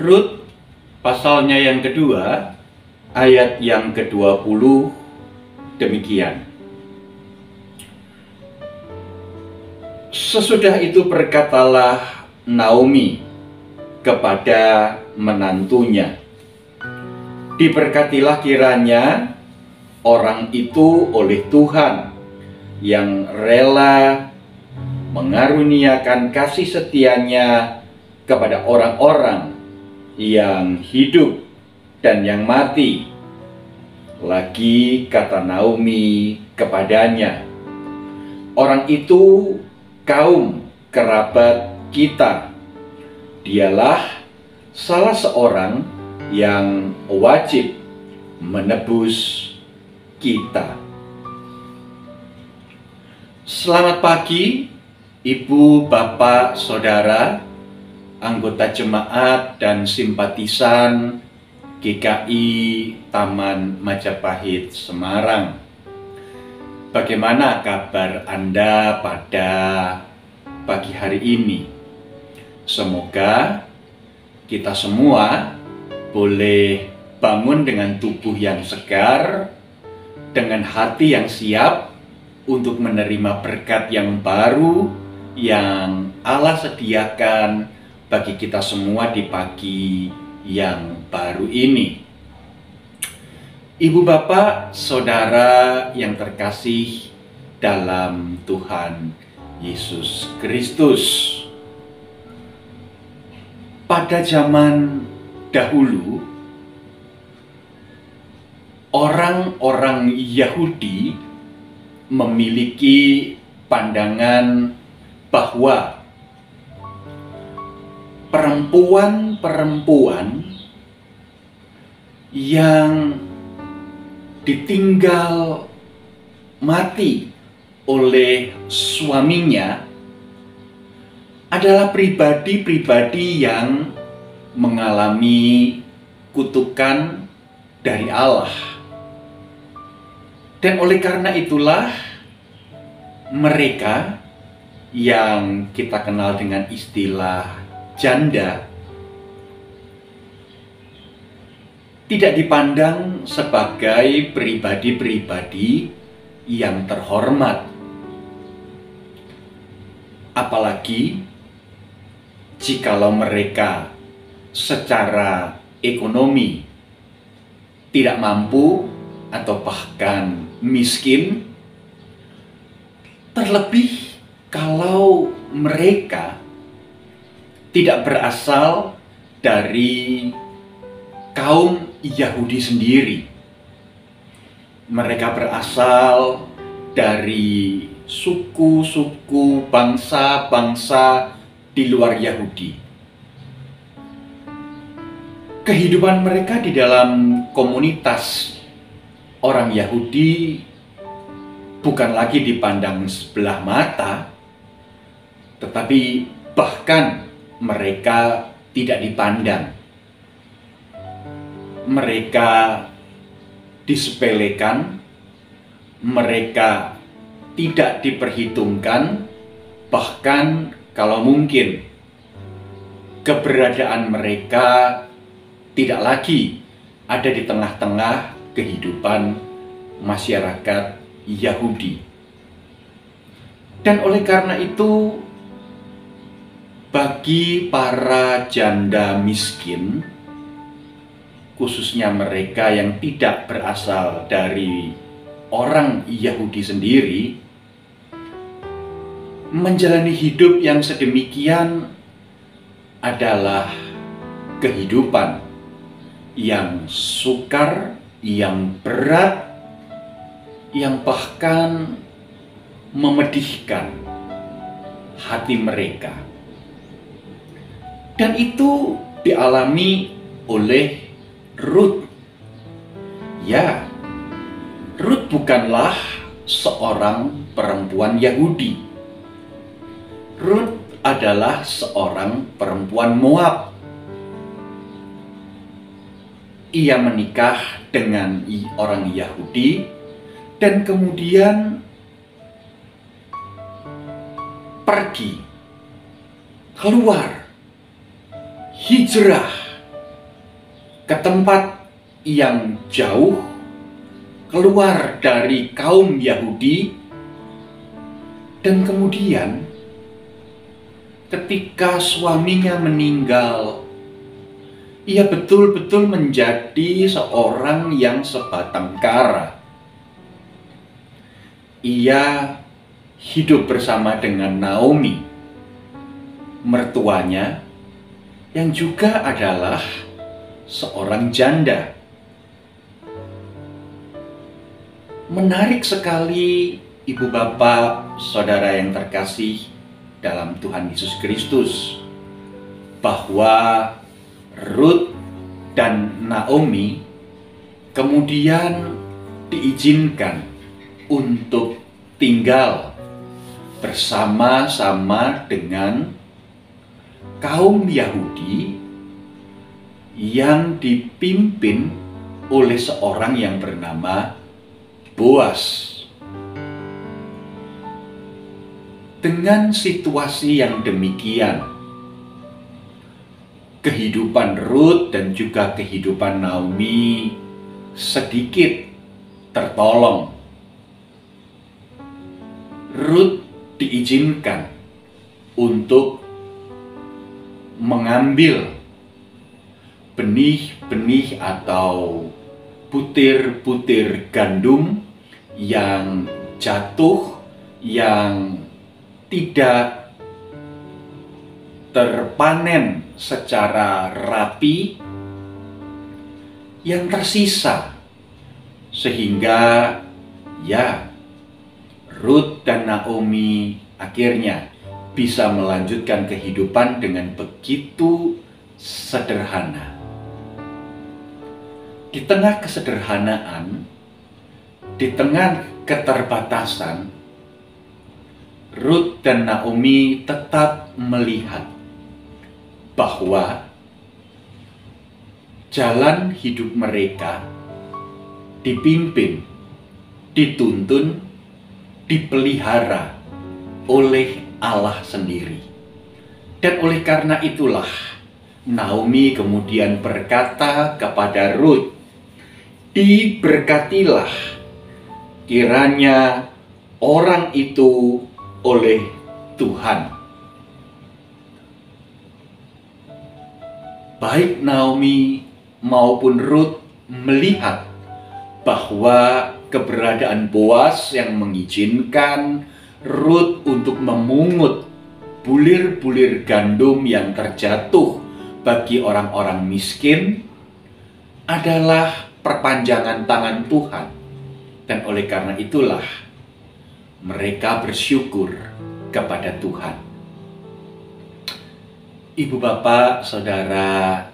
Rut pasalnya yang kedua, ayat yang ke-20 demikian. Sesudah itu berkatalah Naomi kepada menantunya, diberkatilah kiranya orang itu oleh Tuhan yang rela mengaruniakan kasih setianya kepada orang-orang yang hidup dan yang mati. Lagi kata Naomi kepadanya, orang itu kaum kerabat kita. Dialah salah seorang yang wajib menebus kita. Selamat pagi, Ibu, Bapak, Saudara, anggota jemaat dan simpatisan GKI Taman Majapahit Semarang. Bagaimana kabar Anda pada pagi hari ini? Semoga kita semua boleh bangun dengan tubuh yang segar, dengan hati yang siap untuk menerima berkat yang baru yang Allah sediakan bagi kita semua di pagi yang baru ini. Ibu, Bapak, Saudara yang terkasih dalam Tuhan Yesus Kristus. Pada zaman dahulu, orang-orang Yahudi memiliki pandangan bahwa perempuan-perempuan yang ditinggal mati oleh suaminya adalah pribadi-pribadi yang mengalami kutukan dari Allah. Dan oleh karena itulah mereka yang kita kenal dengan istilah janda tidak dipandang sebagai pribadi-pribadi yang terhormat. Apalagi jikalau mereka secara ekonomi tidak mampu atau bahkan miskin, terlebih kalau mereka tidak berasal dari kaum Yahudi sendiri. Mereka berasal dari suku-suku, bangsa-bangsa di luar Yahudi. Kehidupan mereka di dalam komunitas orang Yahudi bukan lagi dipandang sebelah mata, tetapi bahkan mereka tidak dipandang. Mereka disepelekan, mereka tidak diperhitungkan, bahkan kalau mungkin keberadaan mereka tidak lagi ada di tengah-tengah kehidupan masyarakat Yahudi. Dan oleh karena itu, bagi para janda miskin, khususnya mereka yang tidak berasal dari orang Yahudi sendiri, menjalani hidup yang sedemikian adalah kehidupan yang sukar, yang berat, yang bahkan memedihkan hati mereka. Dan itu dialami oleh Rut. Ya, Rut bukanlah seorang perempuan Yahudi. Rut adalah seorang perempuan Moab. Ia menikah dengan orang Yahudi dan kemudian pergi keluar, hijrah ke tempat yang jauh, keluar dari kaum Yahudi, dan kemudian ketika suaminya meninggal, ia betul-betul menjadi seorang yang sebatang kara. Ia hidup bersama dengan Naomi, mertuanya, yang juga adalah seorang janda. Menarik sekali, ibu bapak, saudara yang terkasih dalam Tuhan Yesus Kristus, bahwa Ruth dan Naomi kemudian diizinkan untuk tinggal bersama-sama dengan kaum Yahudi yang dipimpin oleh seorang yang bernama Boas. Dengan situasi yang demikian, kehidupan Ruth dan juga kehidupan Naomi sedikit tertolong. Ruth diizinkan untuk mengambil benih-benih atau butir-butir gandum yang jatuh, yang tidak terpanen secara rapi, yang tersisa, sehingga Ruth dan Naomi akhirnya bisa melanjutkan kehidupan dengan begitu sederhana. Di tengah kesederhanaan, di tengah keterbatasan, Ruth dan Naomi tetap melihat bahwa jalan hidup mereka dipimpin, dituntun, dipelihara oleh Allah sendiri. Dan oleh karena itulah Naomi kemudian berkata kepada Ruth, "Diberkatilah kiranya orang itu oleh Tuhan." Baik Naomi maupun Ruth melihat bahwa keberadaan Boas yang mengizinkan Ruth untuk memungut bulir-bulir gandum yang terjatuh bagi orang-orang miskin adalah perpanjangan tangan Tuhan. Dan oleh karena itulah mereka bersyukur kepada Tuhan. Ibu bapak, saudara,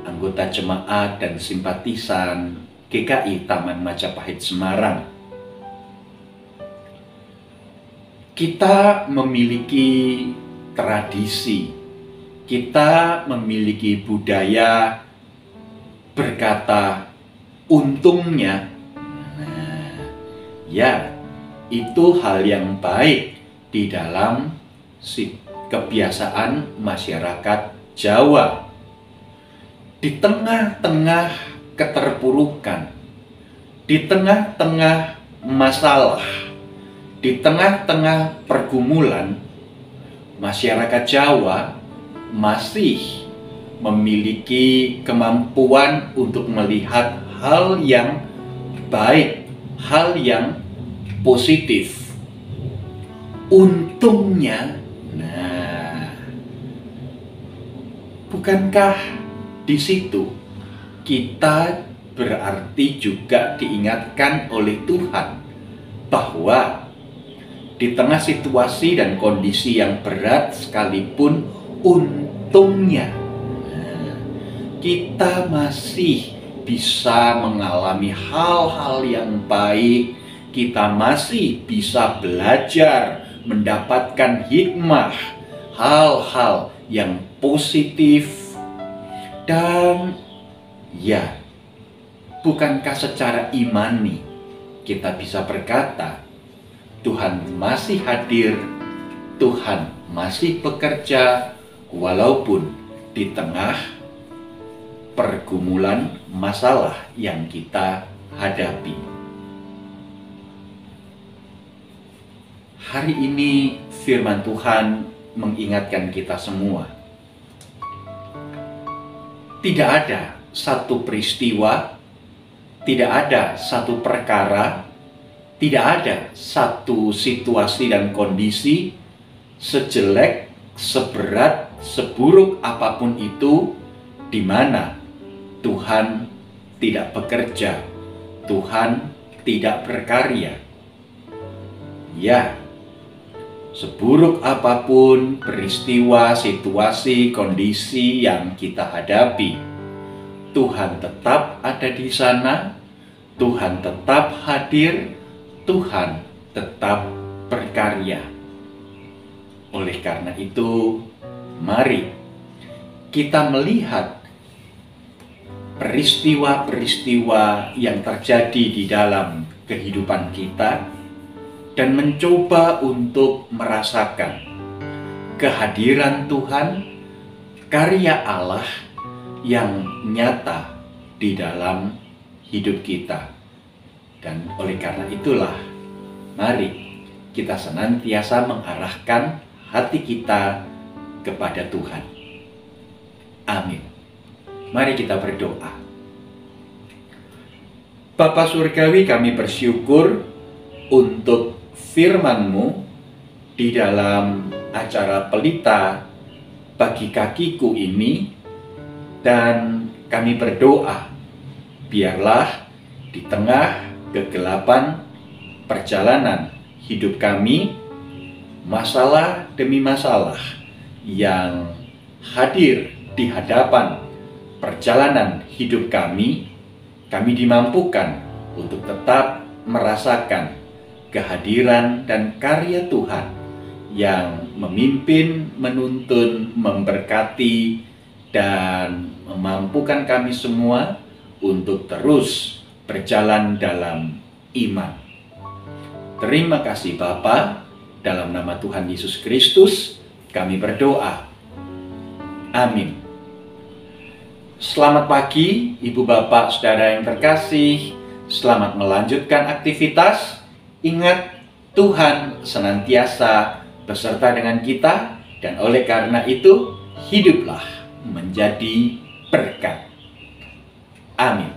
anggota jemaat dan simpatisan GKI Taman Majapahit Semarang, kita memiliki tradisi, kita memiliki budaya berkata untungnya. Itu hal yang baik di dalam kebiasaan masyarakat Jawa. Di tengah-tengah keterpurukan, di tengah-tengah masalah, di tengah-tengah pergumulan, masyarakat Jawa masih memiliki kemampuan untuk melihat hal yang baik, hal yang positif. Untungnya, bukankah di situ kita berarti juga diingatkan oleh Tuhan bahwa di tengah situasi dan kondisi yang berat sekalipun, untungnya kita masih bisa mengalami hal-hal yang baik, kita masih bisa belajar, mendapatkan hikmah, hal-hal yang positif. Dan bukankah secara imani kita bisa berkata Tuhan masih hadir, Tuhan masih bekerja, walaupun di tengah pergumulan masalah yang kita hadapi. Hari ini firman Tuhan mengingatkan kita semua. Tidak ada satu peristiwa, tidak ada satu perkara, tidak ada satu situasi dan kondisi sejelek, seberat, seburuk apapun itu di mana Tuhan tidak bekerja, Tuhan tidak berkarya. Ya, seburuk apapun peristiwa, situasi, kondisi yang kita hadapi, Tuhan tetap ada di sana, Tuhan tetap hadir, Tuhan tetap berkarya. Oleh karena itu, mari kita melihat peristiwa-peristiwa yang terjadi di dalam kehidupan kita dan mencoba untuk merasakan kehadiran Tuhan, karya Allah yang nyata di dalam hidup kita. Dan oleh karena itulah, mari kita senantiasa mengarahkan hati kita kepada Tuhan. Amin. Mari kita berdoa. Bapa Surgawi, kami bersyukur untuk firman-Mu di dalam acara Pelita Bagi Kakiku ini, dan kami berdoa, biarlah di tengah kegelapan perjalanan hidup kami, masalah demi masalah yang hadir di hadapan perjalanan hidup kami dimampukan untuk tetap merasakan kehadiran dan karya Tuhan yang memimpin, menuntun, memberkati, dan memampukan kami semua untuk terus berjalan dalam iman. Terima kasih Bapa, dalam nama Tuhan Yesus Kristus kami berdoa. Amin. Selamat pagi Ibu Bapak Saudara yang terkasih. Selamat melanjutkan aktivitas. Ingat, Tuhan senantiasa beserta dengan kita, dan oleh karena itu hiduplah menjadi berkat. Amin.